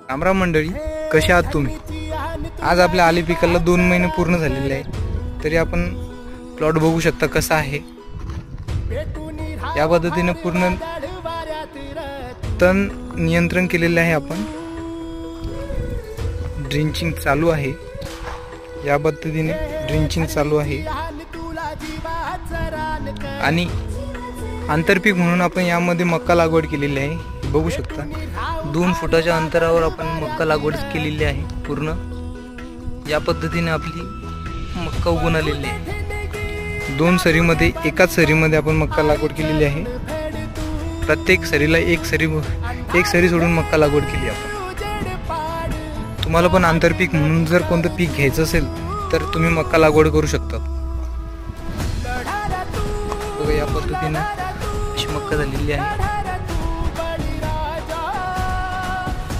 रामराम मंडळी, कसे आहात तुम्ही? आज आपल्या आले पिकाला 2 महिने पूर्ण झालेले आहे, तरी आपण प्लॉट बघू शकता कसा आहे। या पद्धतीने पूर्ण तण नियंत्रण केलेले आहे आपण। ड्रिंचिंग चालू आहे, या पद्धतीने ड्रिंचिंग चालू आहे। आणि आंतरपीक म्हणून आपण यामध्ये मक्का लागवड केलेली आहे। बघू शकता 2 फुटाच्या अंतरावर आपण मक्का लागवड केलेली आहे। पूर्ण या पद्धतीने आपली मक्का उगवून आलेली आहे। 2 सरीमध्ये एकाच सरीमध्ये आपण मक्का लागवड केलेली आहे। प्रत्येक सरीला एक सरी सोडून मक्का लागवड केली आपण। तुम्हाला पण आंतरपीक म्हणून जर कोणतं पीक घ्यायचं असेल तर तुम्ही मक्का लागवड करू शकता। बघा या पद्धतीने अशी मक्का झालेली आहे।